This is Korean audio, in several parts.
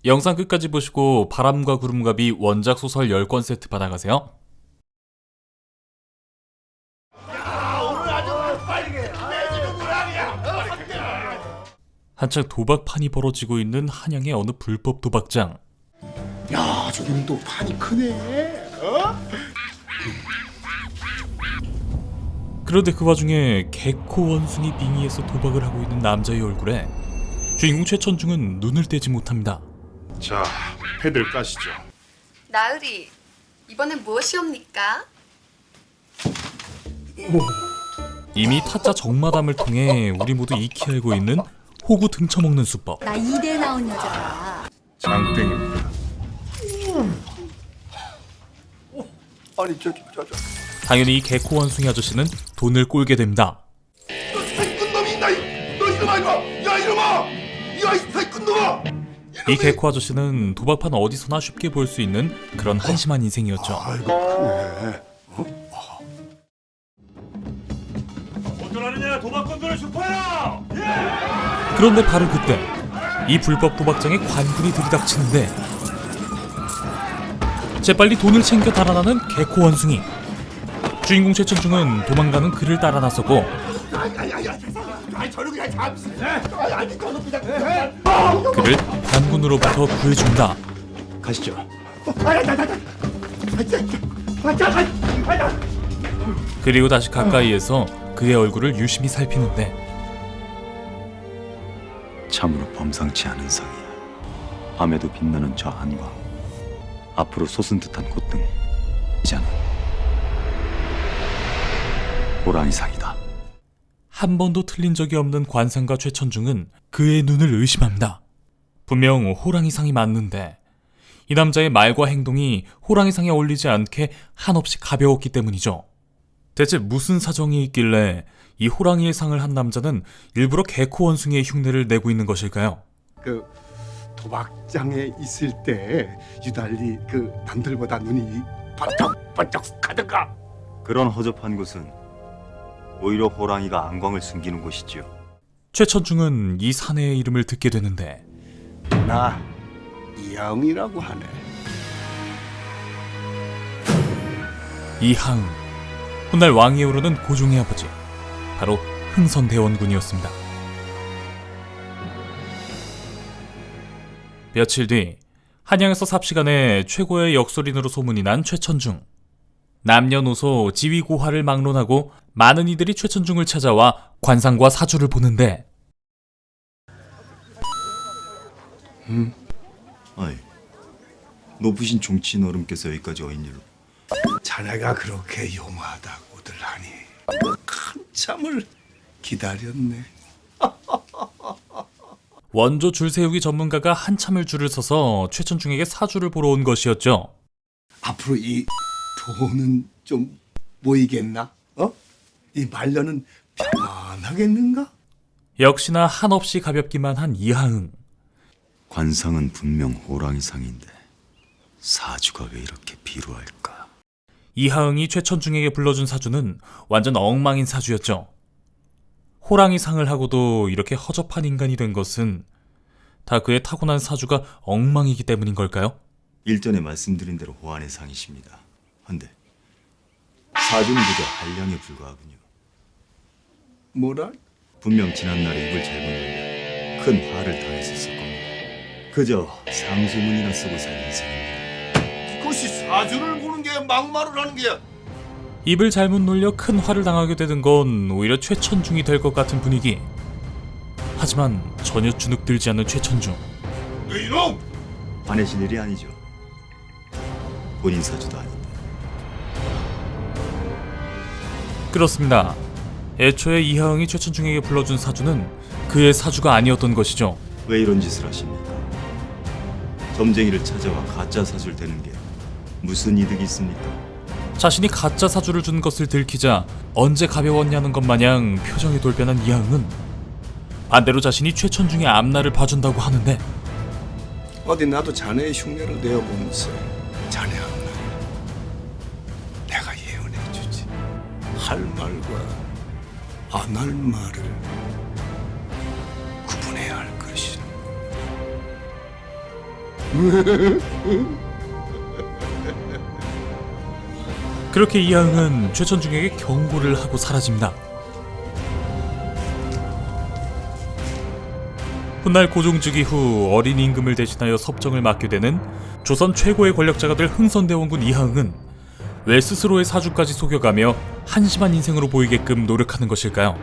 영상 끝까지 보시고 바람과 구름갑이 원작 소설 10권 세트 받아가세요. 한창 도박판이 벌어지고 있는 한양의 어느 불법 도박장. 야, 저기는 또 판이 크네. 어? 그런데 그 와중에 개코 원숭이 빙의에서 도박을 하고 있는 남자의 얼굴에 주인공 최천중은 눈을 떼지 못합니다. 자, 패들 까시죠. 나으리, 이번엔 무엇이옵니까? 이미 타짜 정마담을 통해 우리 모두 익히 알고 있는 호구 등쳐먹는 수법. 나 2대 나온 여자야. 장땡입니다. 아니 저. 당연히 이 개코 원숭이 아저씨는 돈을 꼴게 됩니다. 너 사기꾼 놈이 있나? 너 이놈아 이거! 야 이놈아! 야 이 사기꾼 놈아! 이 개코 아저씨는 도박판 어디서나 쉽게 볼 수 있는 그런 한심한 인생이었죠. 아이고 그래. 어쩌라느냐 도박꾼들을 슈퍼해라! 그런데 바로 그때 이 불법 도박장에 관군이 들이닥치는데 재빨리 돈을 챙겨 달아나는 개코 원숭이. 주인공 최천중은 도망가는 그를 따라 나서고 아이 저를 그냥 잠시. 아니 저는 그냥. 그를 관군으로부터 구해준다. 가시죠. 그리고 다시 가까이에서 그의 얼굴을 유심히 살피는데 참으로 범상치 않은 상이야. 밤에도 빛나는 저 안과 앞으로 솟은 듯한 콧등 있잖아. 호랑이 상이다. 한 번도 틀린 적이 없는 관상가 최천중은 그의 눈을 의심합니다. 분명 호랑이상이 맞는데 이 남자의 말과 행동이 호랑이상에 어울리지 않게 한없이 가벼웠기 때문이죠. 대체 무슨 사정이 있길래 이 호랑이의 상을 한 남자는 일부러 개코 원숭이의 흉내를 내고 있는 것일까요? 그 도박장에 있을 때 유달리 그 남들보다 눈이 번쩍번쩍하던가. 그런 허접한 곳은 오히려 호랑이가 안광을 숨기는 곳이지요. 최천중은 이 사내의 이름을 듣게 되는데 나 이하웅이라고 하네. 이하응, 훗날 왕위에 오르는 고종의 아버지, 바로 흥선대원군이었습니다. 며칠 뒤 한양에서 삽시간에 최고의 역술인으로 소문이 난 최천중. 남녀노소 지위고하를 막론하고 많은 이들이 최천중을 찾아와 관상과 사주를 보는데 아이, 높으신 종친 어른께서 여기까지 어인 일로? 자네가 그렇게 요마하다고들 하니 한참을 기다렸네. 원조 줄세우기 전문가가 한참을 줄을 서서 최천중에게 사주를 보러 온 것이었죠. 앞으로 이 돈은 좀 모이겠나? 어? 이 말년은 편안하겠는가? 역시나 한없이 가볍기만 한 이하응. 관상은 분명 호랑이 상인데 사주가 왜 이렇게 비루할까? 이하응이 최천중에게 불러준 사주는 완전 엉망인 사주였죠. 호랑이 상을 하고도 이렇게 허접한 인간이 된 것은 다 그의 타고난 사주가 엉망이기 때문인 걸까요? 일전에 말씀드린 대로 호환의 상이십니다. 헌데 사주는 그저 한량에 불과하군요. 뭐라? 분명 지난날에 입을 잘못 열려 큰 화를 당했었을 겁니다. 그저 상소문이나 쓰고 살 인생입니다. 그것이 사주를 보는 게 막말을 하는 게야. 입을 잘못 놀려 큰 화를 당하게 되는 건 오히려 최천중이 될 것 같은 분위기. 하지만 전혀 주눅들지 않는 최천중. 이놈! 화내실 일이 아니죠. 본인 사주도 아닌데. 그렇습니다. 애초에 이하응이 최천중에게 불러준 사주는 그의 사주가 아니었던 것이죠. 왜 이런 짓을 하십니까? 점쟁이를 찾아와 가짜 사주를 대는 게 무슨 이득이 있습니까? 자신이 가짜 사주를 준 것을 들키자 언제 가벼웠냐는 것 마냥 표정이 돌변한 이하응은 반대로 자신이 최천중의 앞날을 봐준다고 하는데 어디 나도 자네의 흉내를 내어보면서 자네 앞날 내가 예언해주지. 할 말과 안 할 말을 구분해야 할 것이. 그렇게 이하응은 최천중에게 경고를 하고 사라집니다. 훗날 고종즉위 후 어린 임금을 대신하여 섭정을 맡게 되는 조선 최고의 권력자가 될 흥선대원군 이하응은 왜 스스로의 사주까지 속여가며 한심한 인생으로 보이게끔 노력하는 것일까요?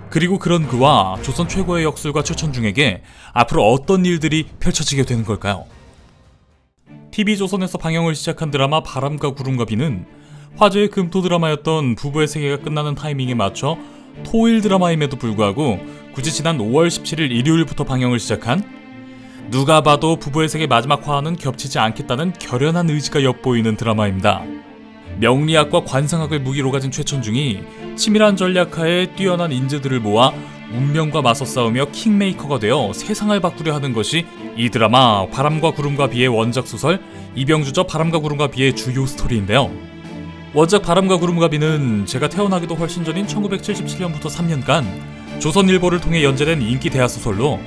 그리고 그런 그와 조선 최고의 역술가 최천중에게 앞으로 어떤 일들이 펼쳐지게 되는 걸까요? TV조선에서 방영을 시작한 드라마 바람과 구름과 비는 화제의 금토 드라마였던 부부의 세계가 끝나는 타이밍에 맞춰 토일 드라마임에도 불구하고 굳이 지난 5월 17일 일요일부터 방영을 시작한, 누가 봐도 부부의 세계 마지막 화와는 겹치지 않겠다는 결연한 의지가 엿보이는 드라마입니다. 명리학과 관상학을 무기로 가진 최천중이 치밀한 전략하에 뛰어난 인재들을 모아 운명과 맞서 싸우며 킹메이커가 되어 세상을 바꾸려 하는 것이 이 드라마 바람과 구름과 비의 원작 소설 이병주저 바람과 구름과 비의 주요 스토리인데요. 원작 바람과 구름과 비는 제가 태어나기도 훨씬 전인 1977년부터 3년간 조선일보를 통해 연재된 인기 대하소설로,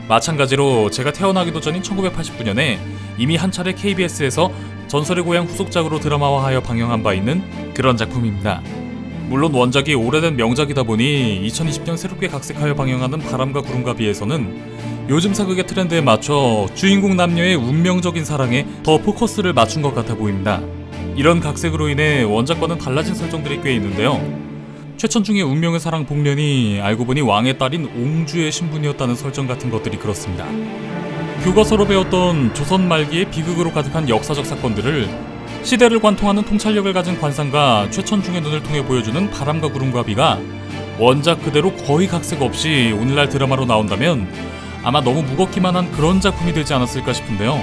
마찬가지로 제가 태어나기도 전인 1989년에 이미 한 차례 KBS에서 전설의 고향 후속작으로 드라마화하여 방영한 바 있는 그런 작품입니다. 물론 원작이 오래된 명작이다 보니 2020년 새롭게 각색하여 방영하는 바람과 구름과 비에서는 요즘 사극의 트렌드에 맞춰 주인공 남녀의 운명적인 사랑에 더 포커스를 맞춘 것 같아 보입니다. 이런 각색으로 인해 원작과는 달라진 설정들이 꽤 있는데요. 최천중의 운명의 사랑 복련이 알고 보니 왕의 딸인 옹주의 신분이었다는 설정 같은 것들이 그렇습니다. 교과서로 배웠던 조선 말기의 비극으로 가득한 역사적 사건들을 시대를 관통하는 통찰력을 가진 관상가 최천중의 눈을 통해 보여주는 바람과 구름과 비가 원작 그대로 거의 각색 없이 오늘날 드라마로 나온다면 아마 너무 무겁기만 한 그런 작품이 되지 않았을까 싶은데요.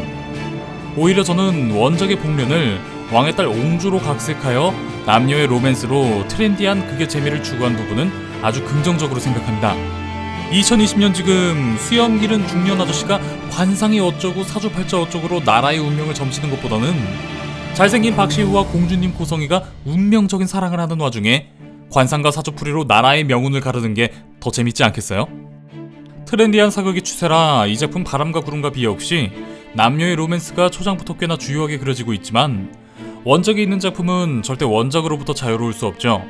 오히려 저는 원작의 복련을 왕의 딸 옹주로 각색하여 남녀의 로맨스로 트렌디한 극의 재미를 추구한 부분은 아주 긍정적으로 생각합니다. 2020년 지금 수염 기른 중년 아저씨가 관상이 어쩌고 사주팔자 어쩌고로 나라의 운명을 점치는 것보다는 잘생긴 박시우와 공주님 고성이가 운명적인 사랑을 하는 와중에 관상과 사주풀이로 나라의 명운을 가르는 게 더 재밌지 않겠어요? 트렌디한 사극이 추세라 이 작품 바람과 구름과 비 역시 남녀의 로맨스가 초장부터 꽤나 주요하게 그려지고 있지만, 원작이 있는 작품은 절대 원작으로부터 자유로울 수 없죠.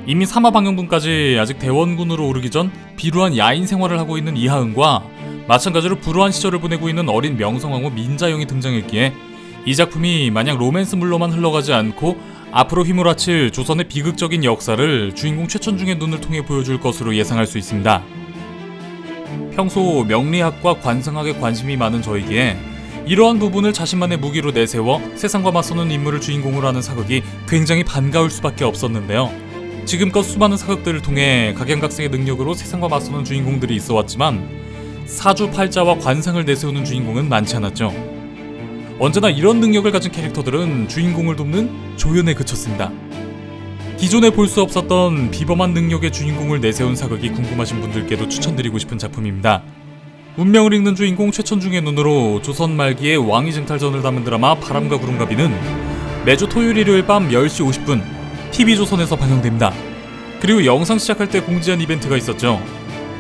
이미 3화 방영분까지 아직 대원군으로 오르기 전 비루한 야인 생활을 하고 있는 이하응과 마찬가지로 불우한 시절을 보내고 있는 어린 명성황후 민자영이 등장했기에 이 작품이 마냥 로맨스물로만 흘러가지 않고 앞으로 휘몰아칠 조선의 비극적인 역사를 주인공 최천중의 눈을 통해 보여줄 것으로 예상할 수 있습니다. 평소 명리학과 관상학에 관심이 많은 저에게 이러한 부분을 자신만의 무기로 내세워 세상과 맞서는 인물을 주인공으로 하는 사극이 굉장히 반가울 수밖에 없었는데요. 지금껏 수많은 사극들을 통해 각양각색의 능력으로 세상과 맞서는 주인공들이 있어왔지만 사주팔자와 관상을 내세우는 주인공은 많지 않았죠. 언제나 이런 능력을 가진 캐릭터들은 주인공을 돕는 조연에 그쳤습니다. 기존에 볼 수 없었던 비범한 능력의 주인공을 내세운 사극이 궁금하신 분들께도 추천드리고 싶은 작품입니다. 운명을 읽는 주인공 최천중의 눈으로 조선 말기의 왕위 쟁탈전을 담은 드라마 바람과 구름과 비는 매주 토요일 일요일 밤 10시 50분 TV조선에서 방영됩니다. 그리고 영상 시작할 때 공지한 이벤트가 있었죠.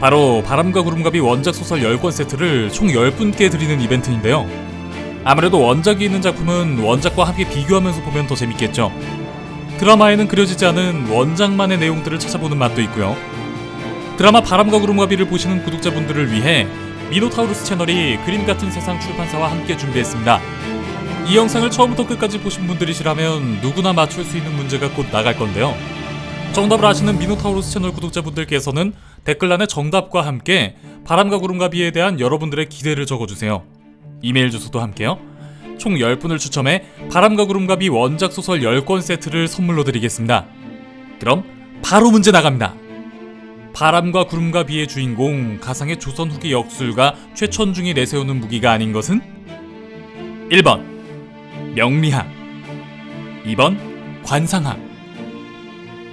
바로 바람과 구름과 비 원작 소설 10권 세트를 총 10분께 드리는 이벤트인데요. 아무래도 원작이 있는 작품은 원작과 함께 비교하면서 보면 더 재밌겠죠. 드라마에는 그려지지 않은 원작만의 내용들을 찾아보는 맛도 있고요. 드라마 바람과 구름과 비를 보시는 구독자분들을 위해 미노타우루스 채널이 그림같은 세상 출판사와 함께 준비했습니다. 이 영상을 처음부터 끝까지 보신 분들이시라면 누구나 맞출 수 있는 문제가 곧 나갈 건데요. 정답을 아시는 미노타우루스 채널 구독자분들께서는 댓글란에 정답과 함께 바람과 구름과 비에 대한 여러분들의 기대를 적어주세요. 이메일 주소도 함께요. 총 10분을 추첨해 바람과 구름과 비 원작 소설 10권 세트를 선물로 드리겠습니다. 그럼 바로 문제 나갑니다. 바람과 구름과 비의 주인공 가상의 조선 후기 역술가 최천중이 내세우는 무기가 아닌 것은? 1번 명리학, 2번 관상학,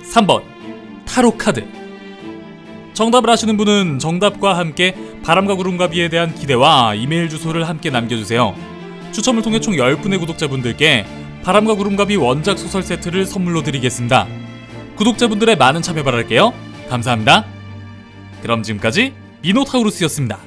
3번 타로카드. 정답을 아시는 분은 정답과 함께 바람과 구름과 비에 대한 기대와 이메일 주소를 함께 남겨주세요. 추첨을 통해 총 10분의 구독자분들께 바람과 구름과 비 원작 소설 세트를 선물로 드리겠습니다. 구독자분들의 많은 참여 바랄게요. 감사합니다. 그럼 지금까지 미노타우루스였습니다.